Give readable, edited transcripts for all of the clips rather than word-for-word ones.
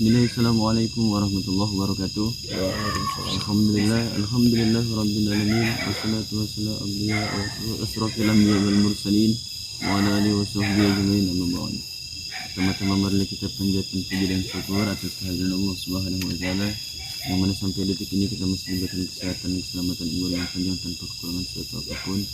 Bismillah, Assalamualaikum warahmatullahi wabarakatuh. Alhamdulillah rabbil alamin. Wassalatu wassalamu ala asrofil anbiya wal mursalin wa ala alihi wa sahbihi ajmain, amma ba'd. Pertama-tama marilah kita panjatkan puji dan syukur atas kehadiran Allah Subhanahu wa taala yang mana sampai detik ini kita masih diberikan kesehatan, keselamatan, umur yang panjang tanpa kekurangan suatu apapun,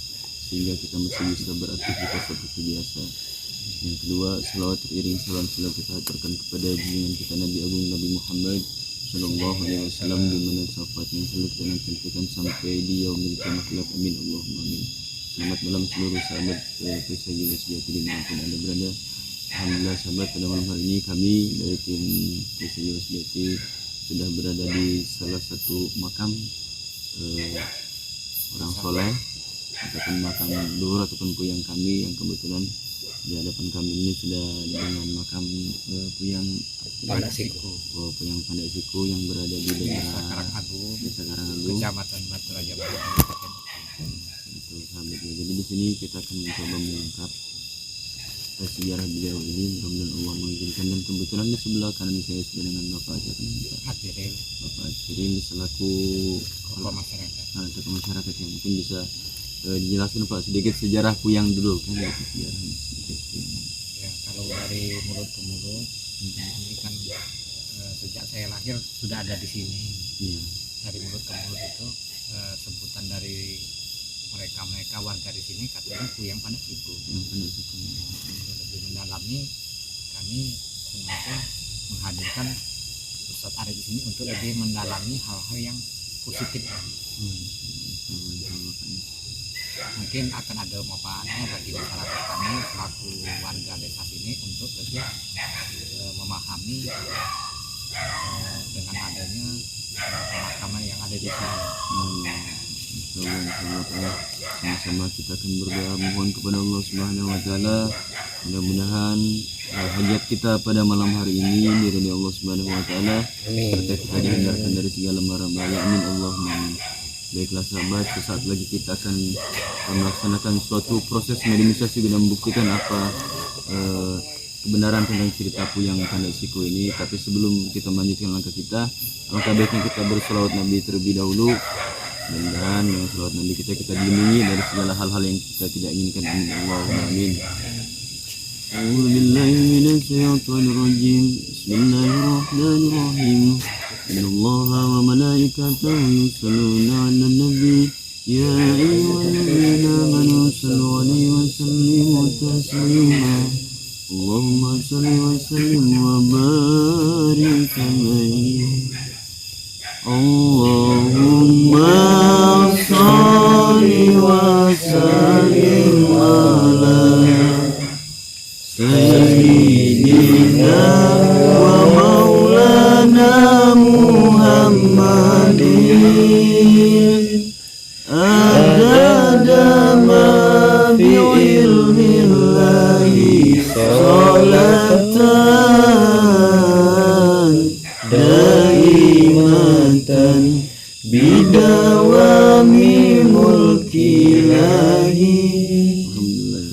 sehingga kita masih bisa beraktivitas seperti biasa. Yang kedua, selawat teriring salam selalu kita haturkan kepada junjungan kita Nabi Agung Nabi Muhammad Sallallahu Alaihi Wasallam, di mana syafaat yang selalu kita nantikan sampai di yaumil qiyamah. Amin Allahumma amin. Selamat malam seluruh sahabat Kisah Jiwa Sejati dimanapun anda berada. Alhamdulillah sahabat, pada malam hari ini kami dari tim Kisah Jiwa Sejati sudah berada di salah satu makam orang soleh ataupun makam luhur ataupun puyang kami yang kebetulan di hadapan kami ini sudah dengan makam puyang Pandai Siku. Puyang Pandai Siku yang berada di daerah Karangagung, Desa Karangagung, Kecamatan Batu Raja Baru. Itu sahabat ya. Jadi di sini kita akan mencoba mengungkap sejarah beliau ini. Mudah-mudahan Allah mengizinkan, dan kebetulan di sebelah kanan saya sudah dengan Bapak Atiril selaku Tokoh masyarakat. tokoh masyarakat yang mungkin bisa dijelaskan Pak sedikit sejarah puyang dulu kan, itu sejarahnya sedikit. Ya, kalau dari mulut ke mulut, ini kan sejak saya lahir sudah ada di sini. Iya. Dari mulut ke mulut itu sebutan dari mereka warga di sini katanya puyang Pandai Siku. Yang Pandai Siku. Untuk lebih mendalami, kami sengaja menghadirkan Ustadz Arif di sini untuk lebih mendalami hal-hal yang positif. Mungkin akan ada manfaatnya bagi masyarakat kami selaku warga desa sini untuk lebih memahami dengan adanya pemakaman yang ada di sini. Sama-sama kita akan berdoa mohon kepada Allah Subhanahu wa taala, mudah-mudahan hajat kita pada malam hari ini diridhai Allah Subhanahu wa taala, serta kita dihindarkan dari segala mara bahaya. Amin Allahumma amin. Baiklah sahabat, sesaat lagi kita akan melaksanakan suatu proses mediumisasi guna membuktikan apa kebenaran tentang cerita puyang Pandai Siku ini. Tapi sebelum kita melanjutkan langkah kita, alangkah baiknya kita berselawat Nabi terlebih dahulu. Dan dengan selawat Nabi kita dilindungi dari segala hal-hal yang kita tidak inginkan. Amin Allahumma amin. A'udzu billahi minasy syaithanir rajim. Bismillahirrahmanirrahim. Innallaha wa malaikatahu yusholluna 'alan nabi. Ya ayyuhalladzina amanu shallu 'alaihi wa sallimu taslima. Allahumma shalli wa sallim wa barik 'alaihi. Allahumma shalli wa sallim ala sayyidina wa maulana Muhammadin adada ma fi ilmillahi salatan daimatan bidawami mulkilahi. Alhamdulillah.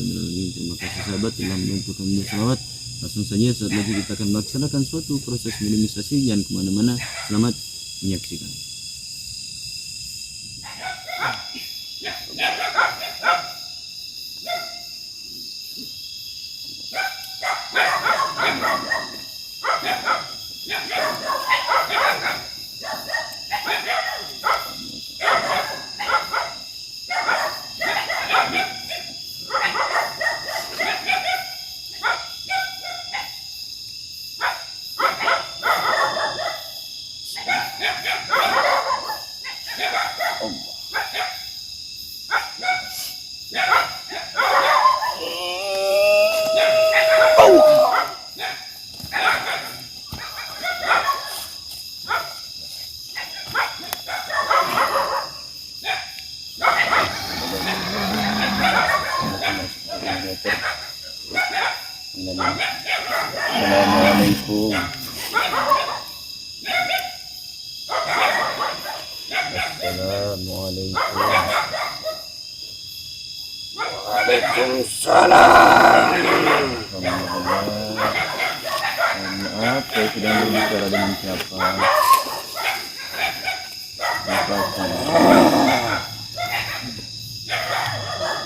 Terima kasih sahabat telah membantu kami berselawat. Langsung saja saat lagi kita akan melaksanakan suatu proses mediumisasi. Jangan kemana-mana, selamat menyaksikan. Assalamualaikum. Assalamualaikum. Waalaikumsalam. Alhamdulillah. Maaf, saya sedang berbicara dengan siapa? Siapa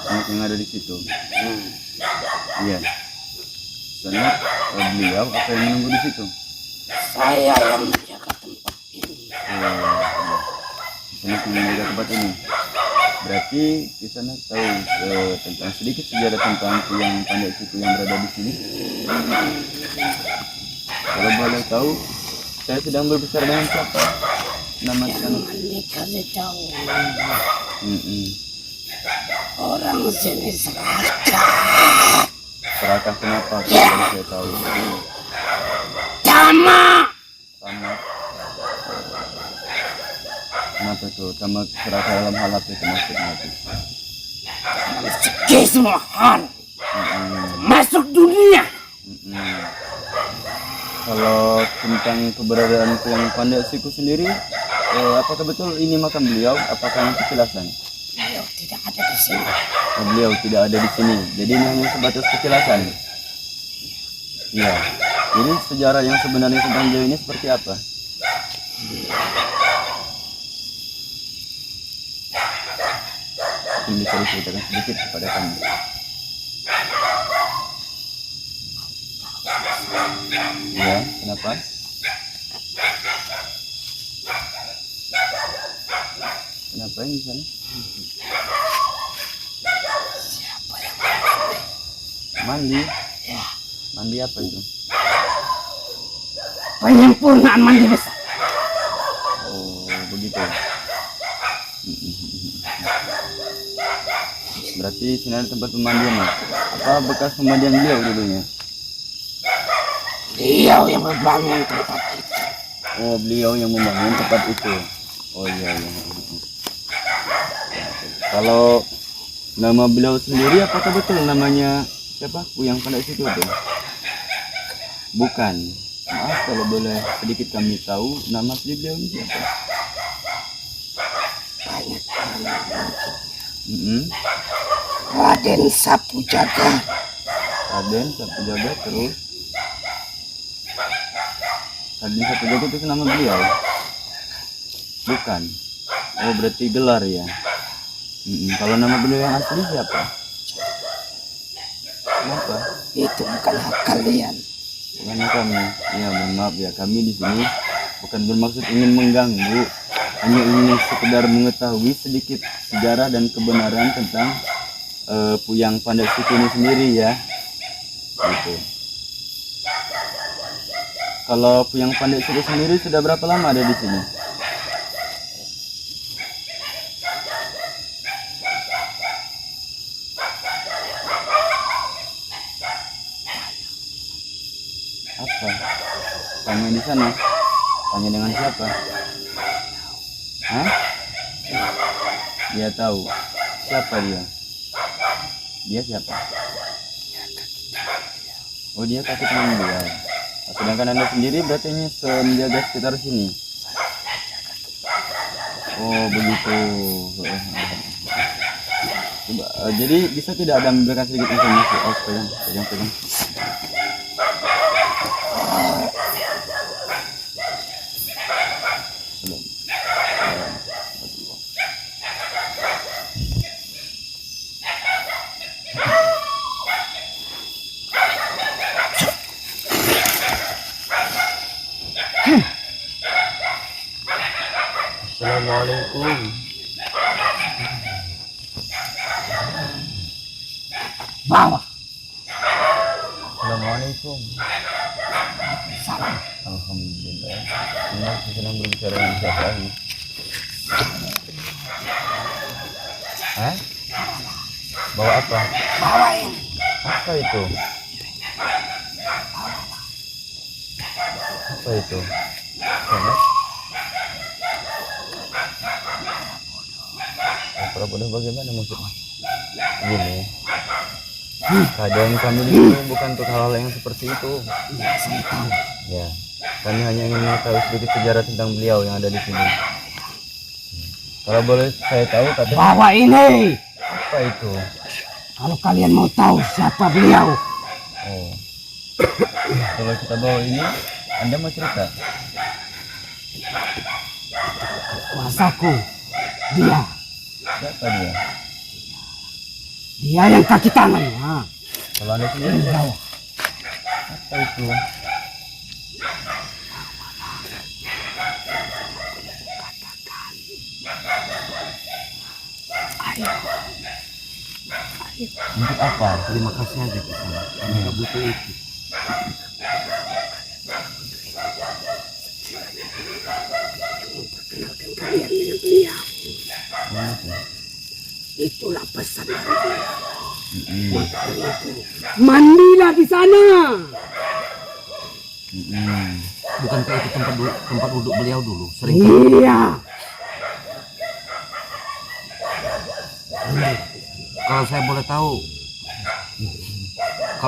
anak yang ada di situ? Iya. Sana beliau apa yang menunggu di situ? Saya yang menjaga tempat ini. Sana yang menjaga tempat ini. Berarti di sana tahu tentang sedikit sejarah tentang yang pandai suku yang berada di sini. Kalau boleh tahu, saya sedang berbicara dengan siapa? Nama sana? Kali tahu Mm-mm. orang sini serakah. Serakah kenapa? Kalau saya tahu. Tamak. Tamak. Kenapa tuh? Tamak serakah dalam hal apa itu maksudnya itu? Dalam segi semua hal. Mm-mm. Masuk dunia. Mm-mm. Kalau tentang keberadaan yang pandai siku sendiri, apakah betul ini makam beliau? Apakah yang kejelasan? Beliau tidak ada di sini. Beliau tidak ada di sini, jadi ini hanya sebatas kejelasan. Iya. Jadi sejarah yang sebenarnya tentang beliau ini seperti apa? Mungkin bisa diceritakan sedikit kepada kami. Ya, kenapa? Kenapa yang di sana? Siapa yang Mandi? ya? Mandi apa itu? Penyempurnaan mandi besar. Oh, begitu. Berarti sini ada tempat pemandian, ya? Apa bekas pemandian beliau dulunya? Beliau yang membangun tempat itu. Oh, beliau yang membangun tempat itu. Oh iya, iya. Kalau nama beliau sendiri apakah betul namanya siapa? Yang pada situ itu? Bukan. Maaf kalau boleh sedikit kami tahu nama beliau ini siapa? Banyak Mm-mm. Raden Sapu Jaga. Raden Sapu Jaga terus. Raden Sapu Jaga itu nama beliau? Bukan. Oh berarti gelar ya. Kalau nama beliau yang asli siapa? Kenapa? Itu bukan hak kalian. Karena kami, ya mohon maaf ya, kami di sini bukan bermaksud ingin mengganggu, hanya ingin sekedar mengetahui sedikit sejarah dan kebenaran tentang Puyang Pandai Suku ini sendiri ya. Gitu. Kalau Puyang Pandai Suku sendiri sudah berapa lama ada di sini? Apa? Tanya di sana. Tanya dengan siapa? Hah? Dia tahu. Siapa dia? Dia siapa? Oh dia kaki tangan beliau. Sedangkan anda sendiri berarti menjaga sekitar sini. Oh begitu. Coba, jadi bisa tidak ada memberikan sedikit informasi? Oh pegang. Belum. Assalamualaikum. Bawa. Assalamualaikum. Salam. Alhamdulillah. Saya sedang berbicara dengan siapa ini? Hah? Bawa apa? Bawa ini. Apa itu? Apa itu? Sana? Para bodoh bagaimana maksudnya? Gini. Keadaan kami di sini bukan untuk hal-hal yang seperti itu. Iya, saya tahu. Ya, kami hanya ingin mengetahui sedikit sejarah tentang beliau yang ada di sini. Kalau boleh saya tahu, kata Bawa ini. apa itu? Kalau kalian mau tahu siapa beliau, Oh, Kalau kita bawa ini, Anda mau cerita? Kuasaku. Dia. Siapa dia? Dia yang kaki tangannya. Kalau Anda sendiri tahu apa itu? Untuk apa? Terima kasih aja Kisana. Kami nggak butuh itu. Kalian dengan beliau. Mana tuh? Itulah pesan dari beliau. Mandilah di sana. Bukankah itu tempat duduk beliau dulu? Sering Iya. Kalau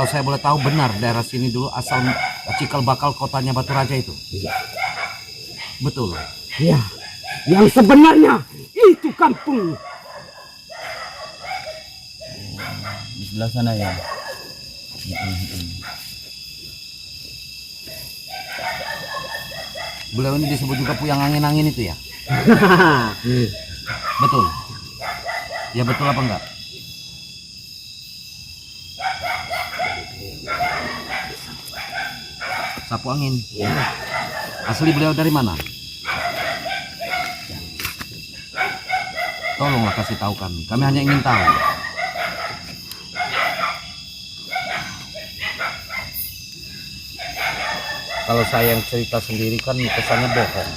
saya boleh tahu benar daerah sini dulu asal cikal bakal kotanya Batu Raja itu. Iya. Betul. Iya. Yang sebenarnya itu kampung. Di sebelah sana ya. Beliau ini disebut juga Puyang Angin-Angin itu ya? Betul. Ya betul apa enggak? Sapu angin. Ya. Asli beliau dari mana? Tolonglah kasih tahu kami. Kami hanya ingin tahu. Kalau saya yang cerita sendiri kan kesannya bohong.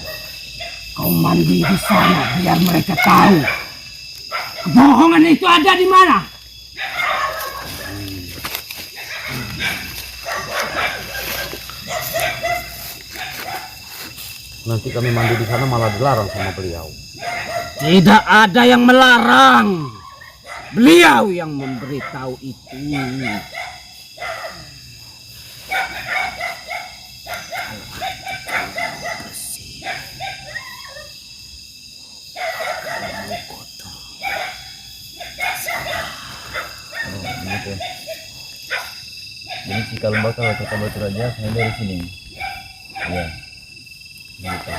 Kau mandi di sana biar mereka tahu kebohongan itu ada di mana. Nanti kami mandi di sana malah dilarang sama beliau. Tidak ada yang melarang. Beliau yang memberitahu itu. Gitu. Jadi cikal bakal kota Batu Raja saya dari sini. Ya. Gitu.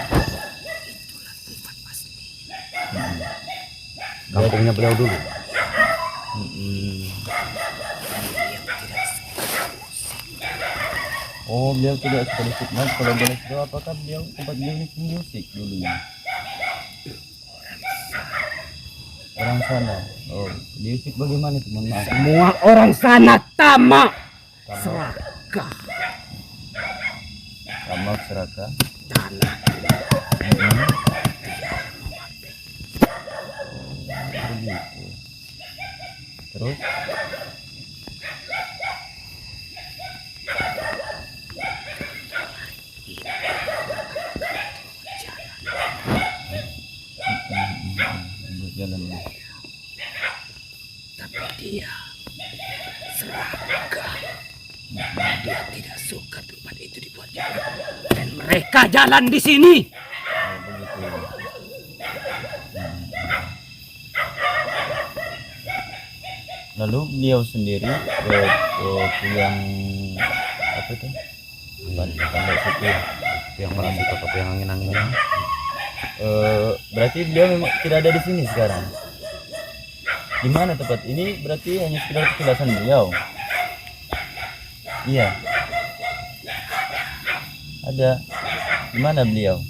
Kampungnya beliau dulu. Oh, beliau tidak suka musik. Mas, kalau boleh tahu apakah beliau tempat beliau ini musik dulunya? Orang sana. Oh, musik bagaimana itu? Mohon maaf. Semua orang sana tamak. Serakah. Tamak serakah. Tanah. Begitu. Terus? Berjalan. Tapi dia serakah. Dia tidak suka tempat itu dibuat jalan. Dan mereka jalan di sini. Oh, begitu. Lalu beliau sendiri yang apa itu? Bukan situ ya. Yang malam di kota Puyang Angin-Angin ini. Berarti beliau memang tidak ada di sini sekarang. Di mana tempat ini? Berarti hanya sekedar kejelasan beliau. Iya. Ada. Di mana beliau?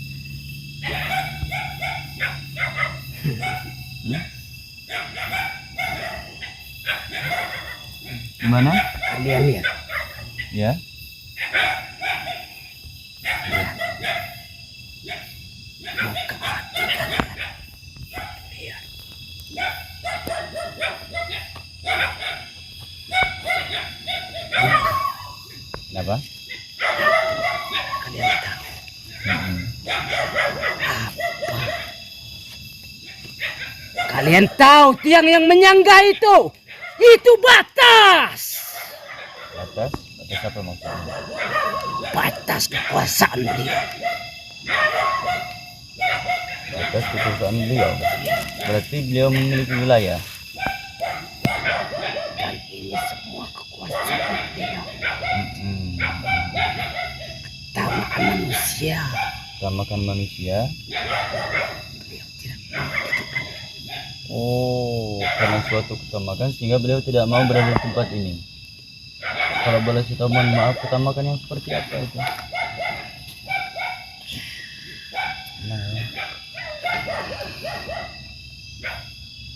Di mana? Kalian lihat. Ya. Buka hati kalian. Lihat. Kenapa? Kalian tahu Kalian tahu tiang yang menyangga itu? Itu batas. Batas? Batas apa maksudnya? Batas kekuasaan beliau. Batas kekuasaan beliau. Berarti beliau memiliki wilayah. Dan ini semua kekuasaan beliau. manusia. Utamakan manusia. Beliau tidak mau kehidupan. Oh, karena suatu keutamakan sehingga beliau tidak mau berada di tempat ini. Kalau boleh saya tahu, mohon maaf, utamakan yang seperti apa itu? Nah, ya.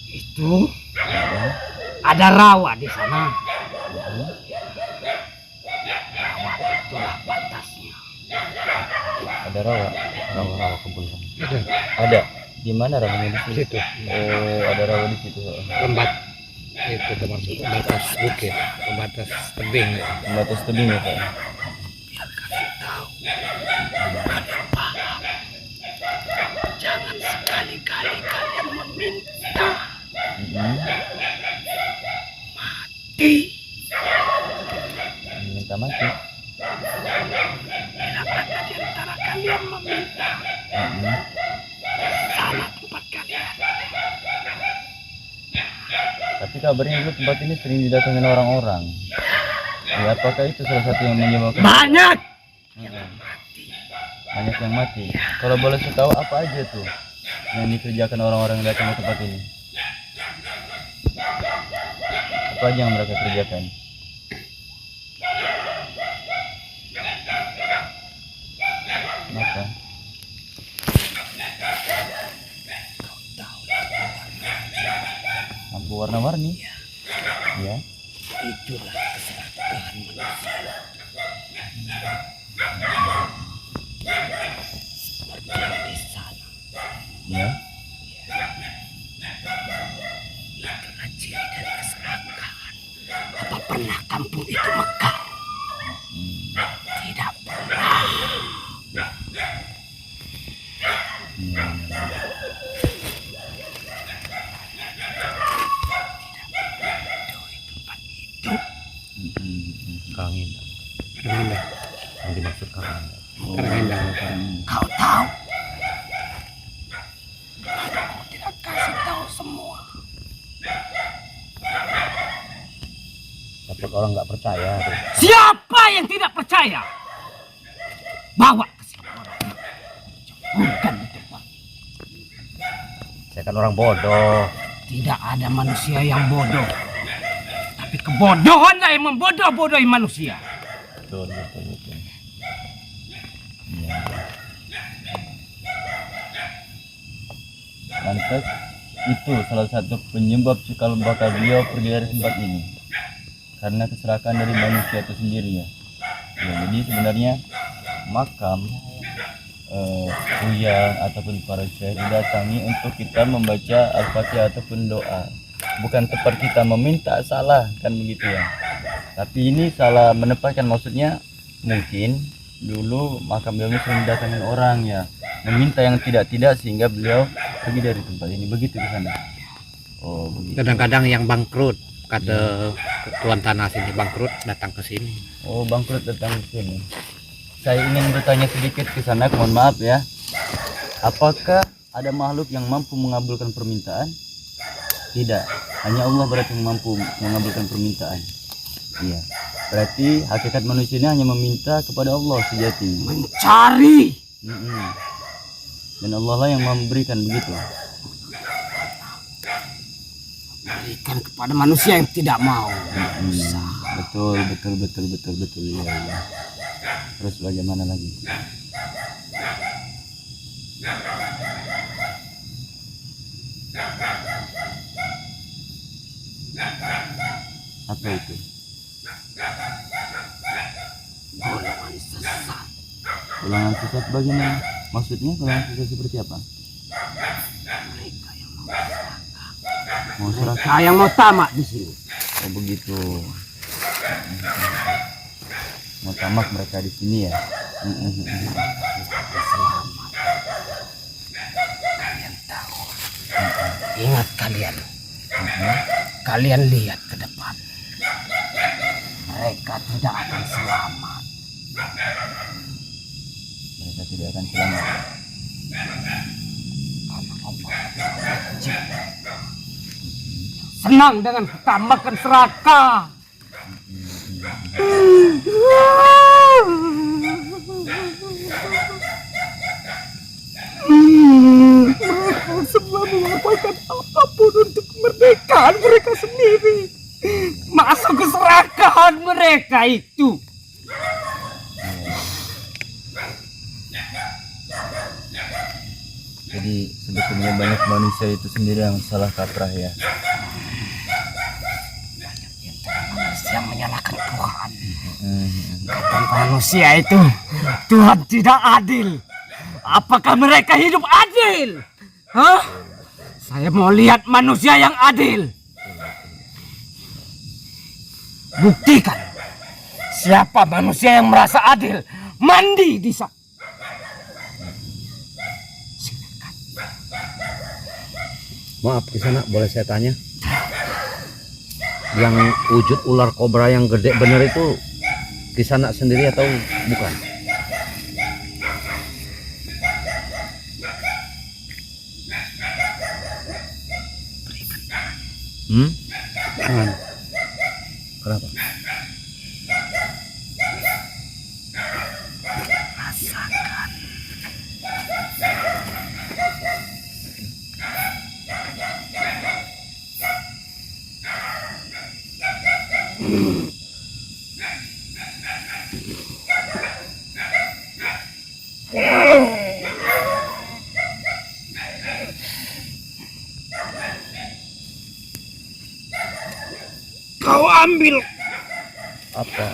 Itu ada rawa di sana. Rawa itulah batasnya. Ada rawa kebun. Ada. Di mana rawanya di situ? Oh, ada rawa di situ. Tempat itu termasuk batas bukit, batas tebing. Batas tebing ya, Pak. Biar kalian tahu, kalian paham. Jangan sekali-kali kalian meminta mati. Minta mati. Bila ada di antara kalian meminta, sana tempat kalian. Tapi kabarnya dulu tempat ini sering didatangi orang-orang. Ya, apakah itu salah satu yang menyebabkan Banyak banyak yang mati? Kalau boleh saya tahu apa aja tuh yang dikerjakan orang-orang yang datang ke tempat ini? Apa aja yang mereka kerjakan? Apa? Lampu warna-warni? Ya. Itulah keserakahan manusia. Seperti yang di sana. Ya. Itulah ciri dari keserakahan. Apa pernah kampung itu mekar? Tidak pernah. Karanginda. Yang dimaksud Karanginda. Kau tahu? Aku tidak kasih tahu semua. Tapi orang nggak percaya tuh. Siapa yang tidak percaya? Bawa ke sini orang. Bukan di tempat. Saya kan orang bodoh. Tidak ada manusia yang bodoh. Tapi kebodohanlah yang membodoh-bodohi manusia. Betul. Ya. Lantas itu salah satu penyebab cikal bakal beliau pergi dari tempat ini karena keserakan dari manusia itu sendiri ya. Jadi sebenarnya makam Buya ataupun para syekh didatangi untuk kita membaca Al-Fatihah ataupun doa. Bukan tempat kita meminta, salah kan begitu ya. Tapi ini salah menempatkan, maksudnya mungkin dulu makam beliau sering datangin orang ya, meminta yang tidak-tidak sehingga beliau pergi dari tempat ini, begitu di sana. Oh begitu. Kadang-kadang yang bangkrut, kata tuan tanah sini bangkrut datang ke sini. Oh bangkrut datang ke sini. Saya ingin bertanya sedikit ke sana, mohon maaf ya. Apakah ada makhluk yang mampu mengabulkan permintaan? Tidak, hanya Allah berarti yang mampu mengabulkan permintaan. Iya, berarti hakikat manusia ini hanya meminta kepada Allah sejati. Mencari. Dan Allah lah yang memberikan, begitu. Berikan kepada manusia yang tidak mau. Betul. Iya. Terus bagaimana lagi? Apa itu? Golongan sesat. Golongan sesat bagaimana? Maksudnya golongan sesat seperti apa? Mereka yang Mau serakah? Mereka yang mau tamak di sini. Oh begitu. Mau tamak mereka di sini ya. Selamat. Kalian tahu. Ingat kalian. Kalian lihat ke depan. Mereka tidak akan selamat. Mereka tidak akan selamat. Karena Allah senang dengan ketamakan serakah. Mereka semua mengorbankan apapun untuk kemerdekaan mereka sendiri. Masuk keserakahan mereka itu. Jadi sebetulnya banyak manusia itu sendiri yang salah kaprah ya. Manusia menyalahkan Tuhan. Kata manusia itu Tuhan tidak adil. Apakah mereka hidup adil? Hah? Saya mau lihat manusia yang adil. Buktikan siapa manusia yang merasa adil. Mandi di sana. Maaf Kisana, boleh saya tanya? Yang wujud ular kobra yang gede bener itu Kisana sendiri atau bukan? Jangan. Kenapa? Kau ambil. Apa?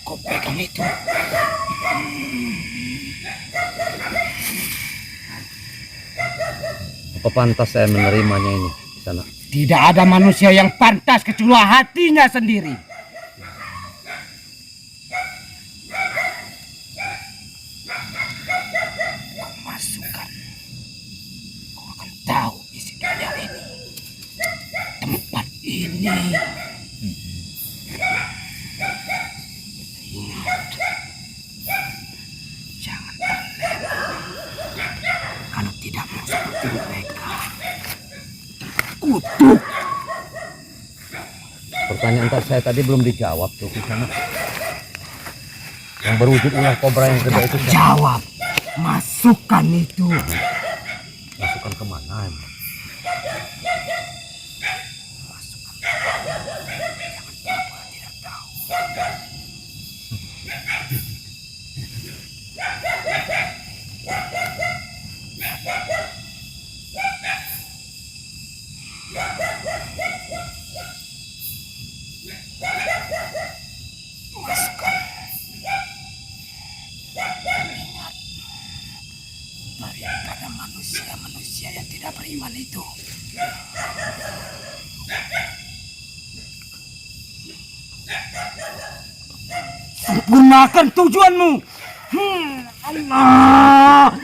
Kau pegang itu. Apa pantas saya menerimanya ini Kisana? Tidak ada manusia yang pantas kecuali hatinya sendiri. Kau masukkan. Kau akan tahu isi dunia ini. Tempat ini. Ingat. Jangan terlena. Kalau tidak mau seperti mereka. Kutuk. Pertanyaan saya tadi belum dijawab tuh Kisana. Yang berwujud ular kobra yang gede itu siapa? Jawab. Masukkan itu. Masukkan kemana emang? Masukkan. Ingat. Daripada manusia-manusia yang tidak beriman itu. Sempurnakan tujuanmu. Allah.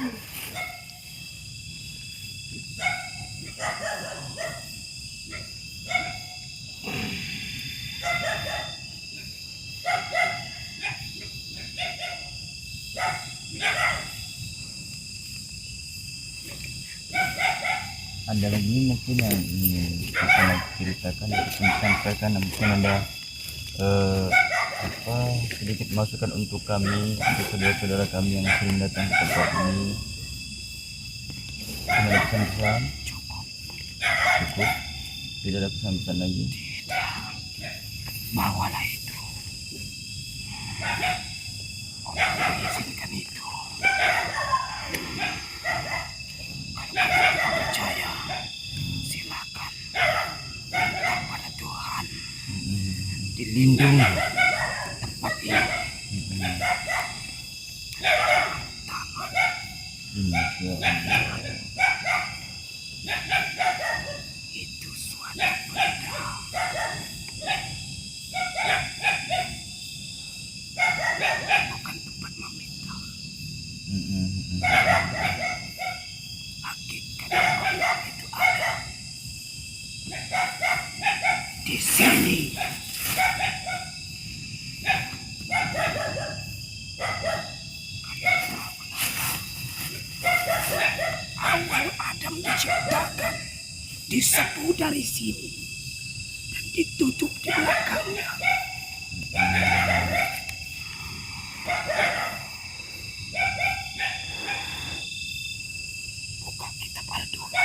Ada lagi mungkin yang ingin kita ceritakan atau disampaikan, mungkin ada sedikit masukan untuk kami, untuk saudara-saudara kami yang sering datang ke tempat ini. Ada pesan-pesan? Cukup. Tidak ada pesan-pesan lagi. Bawalah itu. Allah izinkan itu. Kalau kau percaya, silakan minta pada Tuhan. Dilindungi tempat ini. Itu suatu benda. Bukan tempat meminta. Hakikat Allah itu ada di sini. diserbu dari sini dan ditutup di belakangnya. Bukan kita berdua.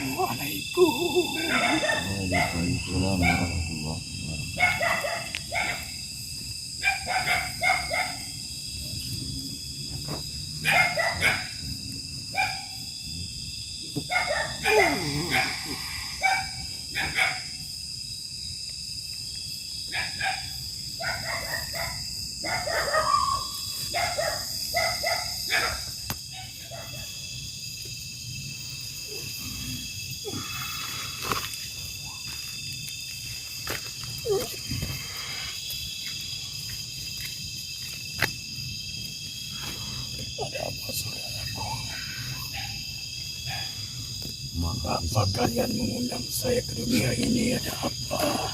Assalamualaikum. Waalaikumsalam warahmatullahi wabarakatuh. Ada apa saudaraku? Maaf, Apa kalian mengundang saya ke dunia ini? Ada apa?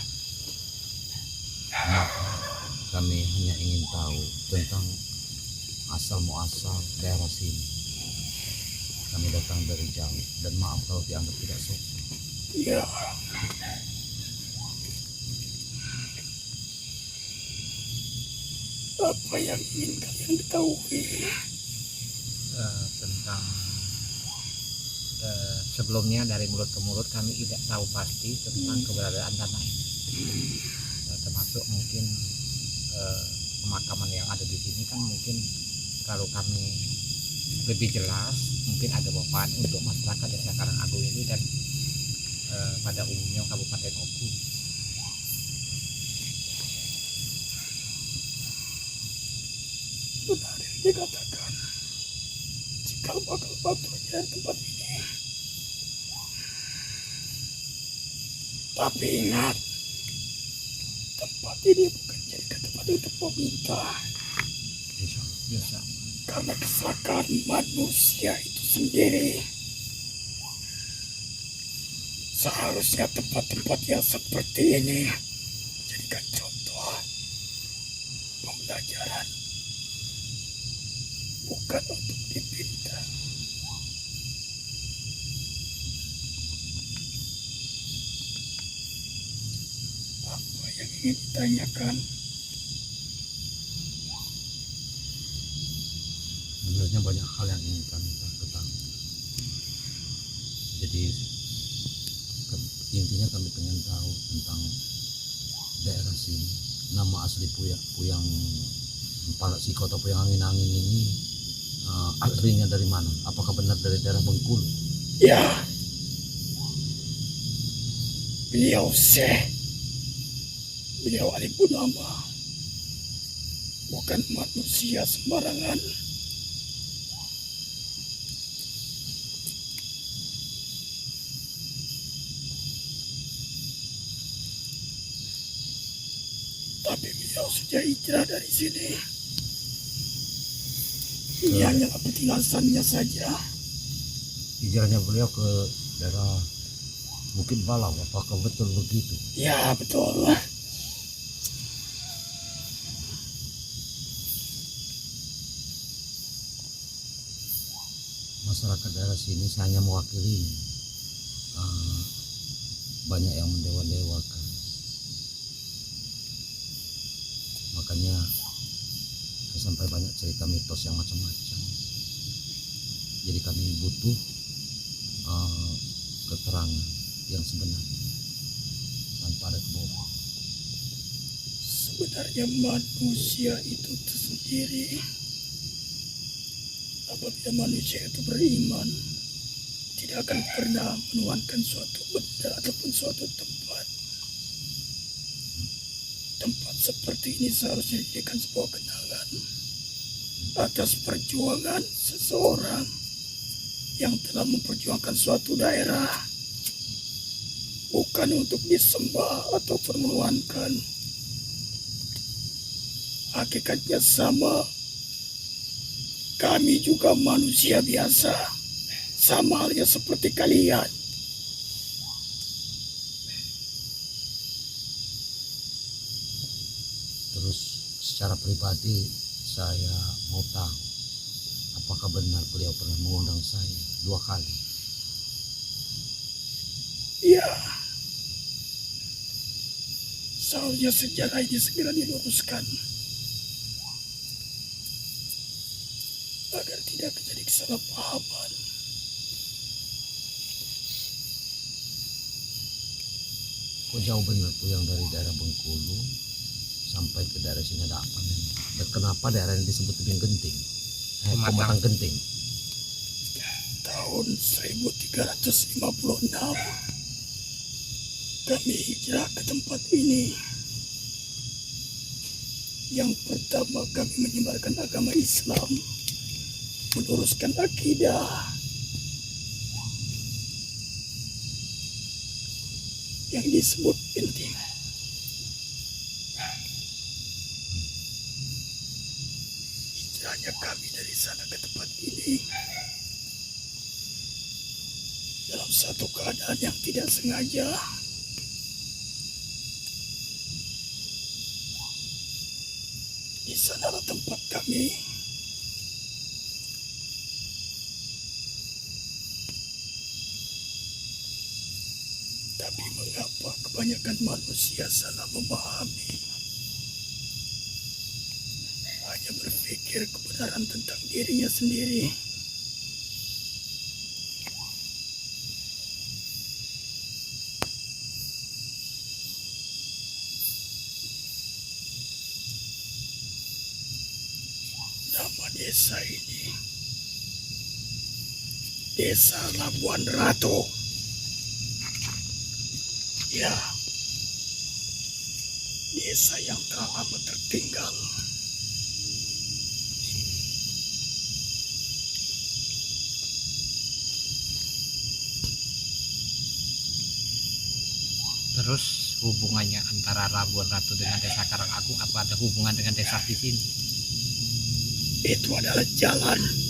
kami hanya ingin tahu tentang asal muasal daerah sini. Kami datang dari jauh dan maaf kalau dianggap tidak sopan. Ya, apa yang ingin kalian ketahui? Tentang sebelumnya dari mulut ke mulut kami tidak tahu pasti tentang keberadaan tanah ini. Termasuk mungkin pemakaman yang ada di sini kan mungkin kalau kami lebih jelas mungkin ada manfaat untuk masyarakat Desa Karangagung ini dan pada umumnya Kabupaten Oku. Benar yang dikatakan. Jika bakal batunya tempat ini. Tapi ingat, tempat ini bukan jadi tempat untuk meminta. Biasa. Karena kesalahan manusia itu sendiri. Seharusnya tempat-tempat yang seperti ini jadikan contoh pembelajaran, bukan untuk dipinta. Apa yang ingin ditanyakan? Sebenarnya banyak hal yang ingin kami ketahui. Jadi intinya kami pengen tahu tentang daerah sini. Nama asli Puyang Palak Siko atau Puyang Angin-Angin ini aslinya dari mana? Apakah benar dari daerah Bengkulu? Ya, beliau beliau ahli nama, bukan manusia sembarangan. Tapi beliau sudah hijrah dari sini. Ini hanyalah petilasannya saja. Hijrahnya beliau ke daerah Bukit Balau, apakah betul begitu? Ya, betul. Masyarakat daerah sini saya hanya mewakili banyak yang mendewa-dewakan. Makanya sampai banyak cerita mitos yang macam-macam. Jadi kami butuh keterangan yang sebenarnya tanpa ada kebohongan. Sebenarnya manusia itu sendiri, apabila manusia itu beriman, tidak akan pernah menuhankan suatu benda ataupun suatu tempat. Tempat seperti ini seharusnya dijadikan sebuah kenangan atas perjuangan seseorang yang telah memperjuangkan suatu daerah, bukan untuk disembah atau menuhankan. Hakikatnya sama, kami juga manusia biasa, Sama halnya seperti kalian. Terus secara pribadi saya mau tahu apakah benar beliau pernah mengundang saya 2 kali. Ya, seharusnya sejarah ini segera diluruskan agar tidak terjadi kesalahpahaman. Kok jauh benar Puyang dari daerah Bengkulu sampai ke daerah sini ada apa nih? Dan kenapa daerah ini disebut Tebing Genting? Pematang Genting. Tahun 1356 kami hijrah ke tempat ini. Yang pertama kami menyebarkan agama Islam, meluruskan akidah yang disebut penting. Hijrahnya kami dari sana ke tempat ini dalam satu keadaan yang tidak sengaja. Di sanalah tempat kami tapi mengapa kebanyakan manusia salah memahami, hanya berpikir kebenaran tentang dirinya sendiri. Nama desa ini Desa Labuan Ratu. Ya, desa yang telah lama tertinggal. Terus hubungannya antara Labuan Ratu dengan Desa Karangagung, apa ada hubungan dengan desa di sini? Itu adalah jalan.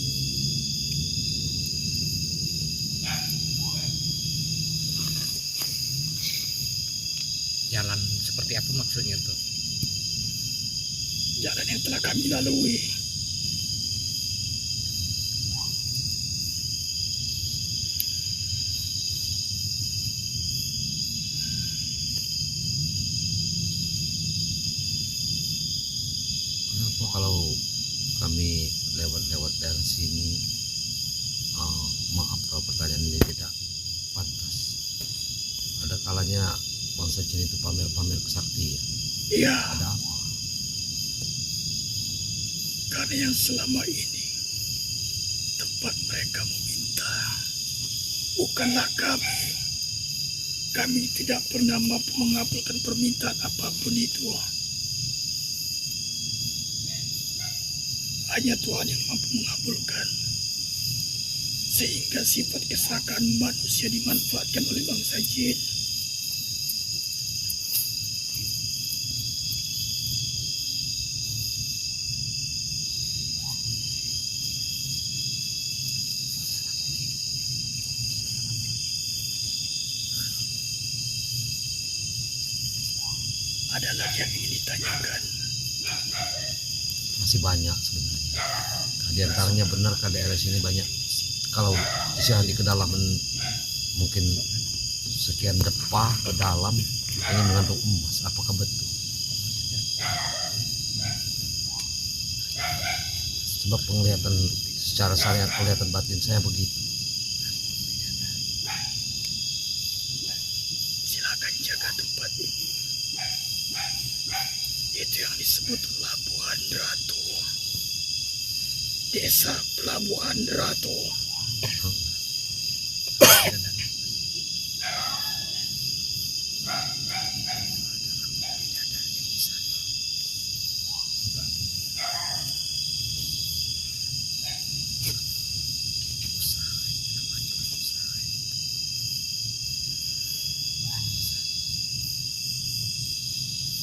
Jalan seperti apa maksudnya tuh? Jalan yang telah kami lalui. Kenapa kalau kami lewat daerah sini, maaf kalau pertanyaan ini tidak pantas. Ada kalanya bangsa Cina itu pamer-pamer kesaktian. Iya, Ada apa? karena yang selama ini tempat mereka meminta bukanlah kami. Kami tidak pernah mampu mengabulkan permintaan apapun itu. Hanya Tuhan yang mampu mengabulkan. Sehingga sifat keserakahan manusia dimanfaatkan oleh bangsa jin. Ada lagi yang ingin ditanyakan. Masih banyak sebenarnya. Nah, di antaranya benar ke daerah sini banyak. Kalau disihandi ke dalam mungkin sekian depah ke dalam hanya mengandung emas. Apakah betul? Sebab penglihatan secara saya, penglihatan batin saya begitu. Silakan jaga tempat ini. Itu yang disebut Labuan Ratu. Desa Pelabuhan Ratu.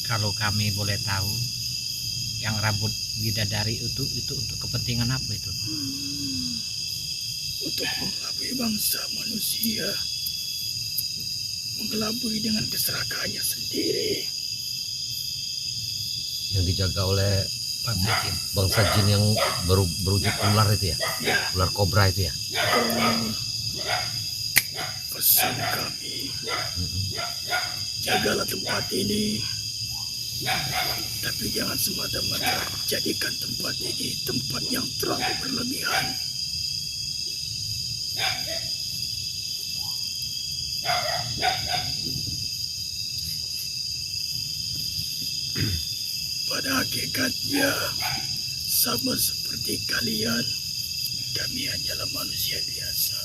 Kalau kami boleh tahu, yang rambut bidadari itu untuk kepentingan apa itu? untuk mengelabui bangsa manusia, mengelabui dengan keserakahannya sendiri. Yang dijaga oleh bangsa jin yang berwujud ular itu ya? Ular kobra itu ya? Pesan kami, jagalah tempat ini, tapi jangan semata-mata jadikan tempat ini tempat yang terlalu berlebihan. Pada hakikatnya, sama seperti kalian, kami hanyalah manusia biasa.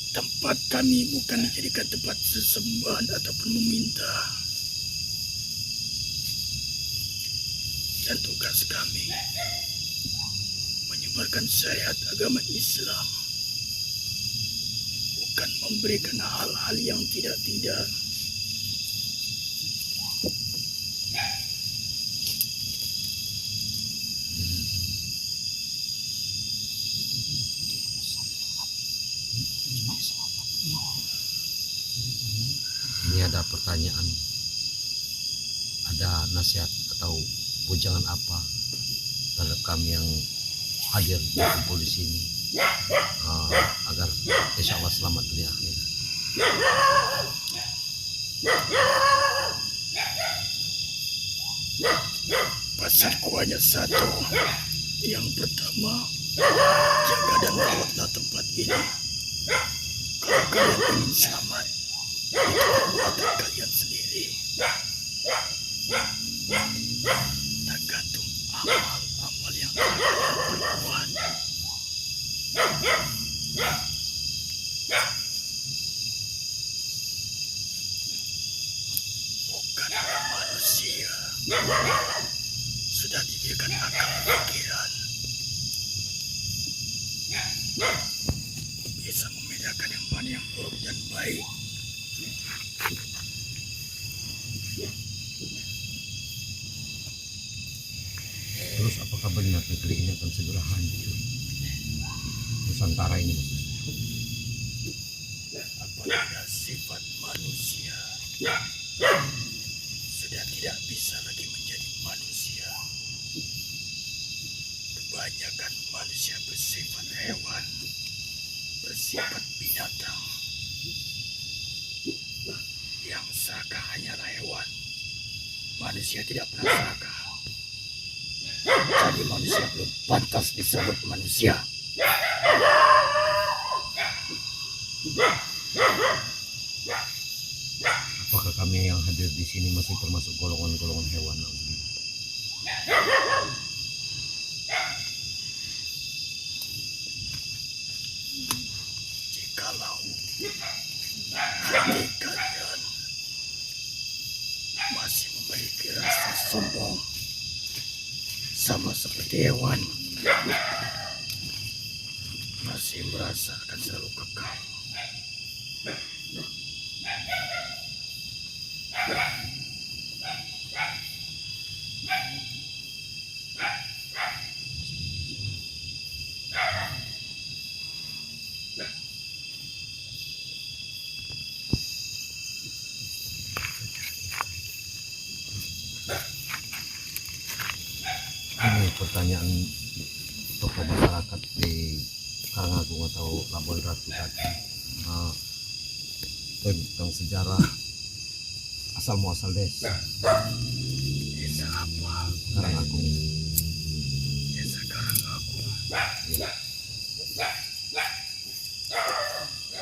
Tempat kami bukan dijadikan tempat sesembahan ataupun meminta. Dan tugas kami menyebarkan syariat agama Islam, bukan memberikan hal-hal yang tidak-tidak. Ini ada pertanyaan, ada nasihat atau pujangan apa terhadap kami yang hadir berkumpul di sini agar insya Allah selamat dunia akhirat. Pesanku hanya satu. Yang pertama, jaga dan rawatlah tempat ini. Kalau kalian ingin selamat, itu perbuatan kalian sendiri. Tergantung amal-amal yang kalian perbuat. Bukanlah manusia. Sudah diberikan akal pikiran. Bisa membedakan yang mana yang buruk dan baik. Terus apakah benar negeri ini akan segera hancur? Nusantara ini maksudnya. Apabila sifat manusia sudah tidak bisa lagi menjadi manusia, kebanyakan manusia bersifat hewan, bersifat binatang. Yang serakah hanyalah hewan. Manusia tidak pernah serakah. Jadi manusia belum pantas disebut manusia. Apakah kami yang hadir di sini masih termasuk golongan-golongan hewan? Jikalau hati kalian masih memiliki rasa sombong, sama seperti hewan, masih merasa akan selalu kekal, Ini pertanyaan tokoh masyarakat di Karangagung atau Labuan Ratu tadi tentang sejarah asal muasal desa apa? Karangagung. Desa Karangagung. Ya.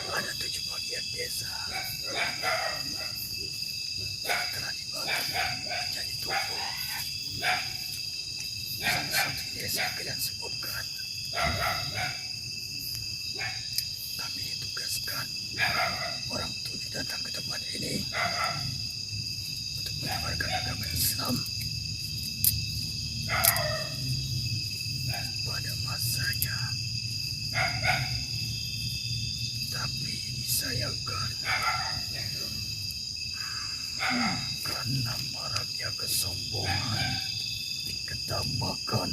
Ada 7 bagian desa. Telah dibagi menjadi 7. Salah satu desa kalian sebutkan. Kami ditugaskan orang 7 datang ke tempat ini untuk menyebarkan agama Islam. Pada masanya, tapi disayangkan karena maraknya kesombongan, Ketamakan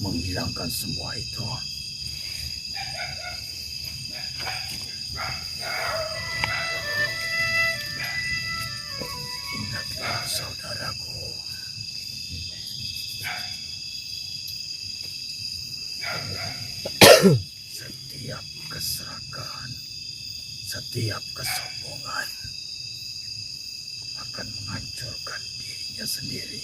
menghilangkan semua itu. Ingatlah saudaraku, setiap keserakahan, setiap kesombongan akan menghancurkan dirinya sendiri.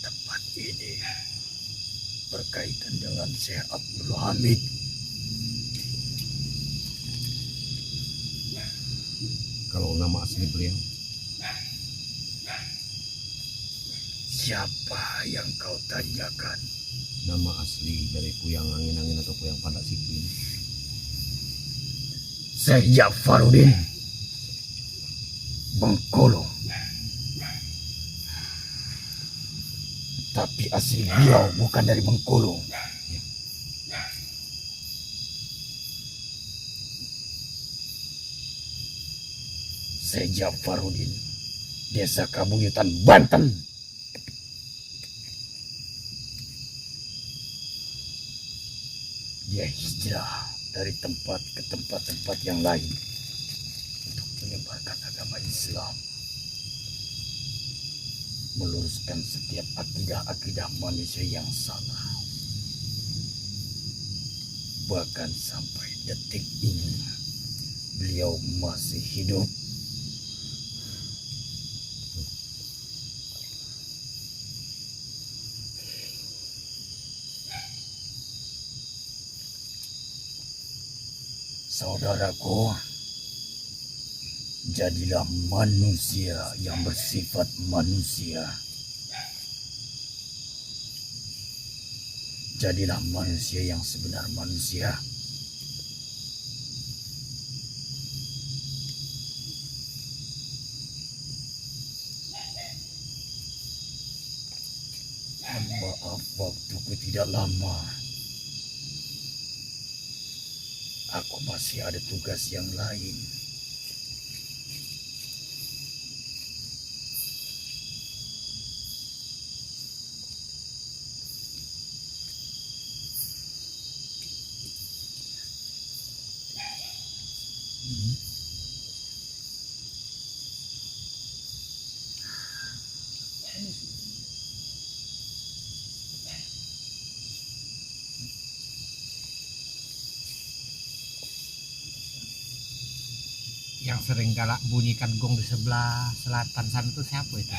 Tempat ini berkaitan dengan Syekh Abdul Hamid. Kalau nama asli beliau, Siapa yang kau tanyakan? nama asli dari Puyang Angin-Angin atau Puyang Pandak Siku ini, Syekh Jafaruddin Bengkulu. Tapi asli beliau bukan dari Bengkulu. Syekh Jafaruddin, Desa Kabuyutan, Banten. Dia hijrah dari tempat ke tempat-tempat yang lain untuk menyebarkan agama Islam, meluruskan setiap akidah-akidah manusia yang salah. Bahkan sampai detik ini beliau masih hidup. Saudaraku, jadilah manusia yang bersifat manusia. Jadilah manusia yang sebenar manusia. Maaf, waktuku tidak lama. Aku masih ada tugas yang lain. Yang sering galak bunyikan gong di sebelah selatan sana itu siapa itu?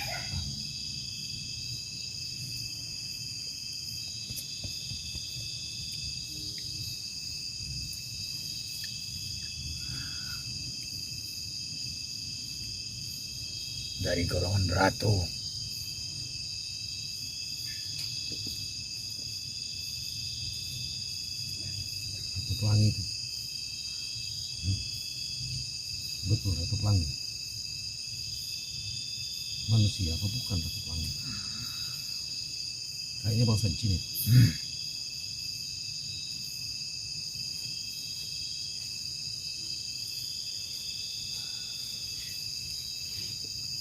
Dari golongan ratu. Ratu Pelangi itu. Betul, Ratu Pelangi. Manusia apa bukan Ratu Pelangi? Kayaknya bangsa Cina.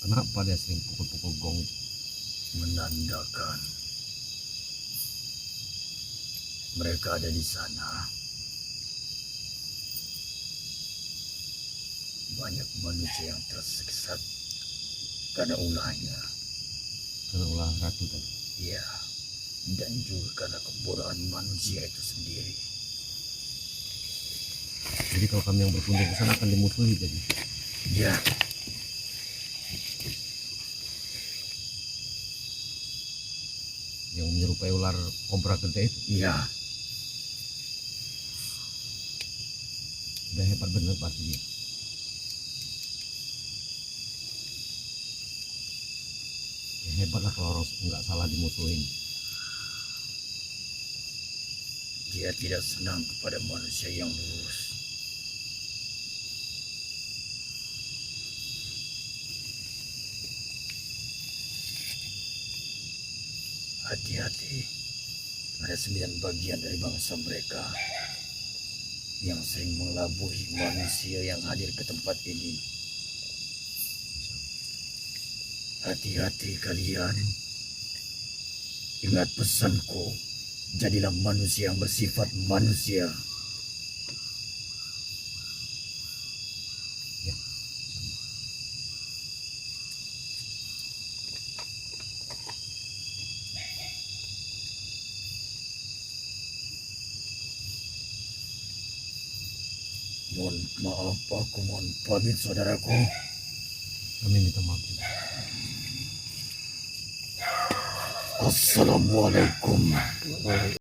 Kenapa dia sering pukul-pukul gong? Menandakan mereka ada di sana. Banyak manusia yang tersiksa karena ulahnya. Karena ulah ratu tadi. Ya, dan juga karena kebodohan manusia itu sendiri. Jadi kalau kami yang berkunjung ke sana akan dimusuhi jadi. Ya, Yang menyerupai ular kobra gede itu. ya, Udah hebat bener pasti dia. Ya, hebat lah kalau orang nggak salah dimusuhin. dia tidak senang kepada manusia yang lurus. Hati-hati, ada 9 bagian dari bangsa mereka yang sering mengelabui manusia yang hadir ke tempat ini. Hati-hati kalian. Ingat pesanku, jadilah manusia yang bersifat manusia. Ya. Mohon maaf, aku mohon pamit saudaraku. Kami minta maaf juga. Assalamualaikum.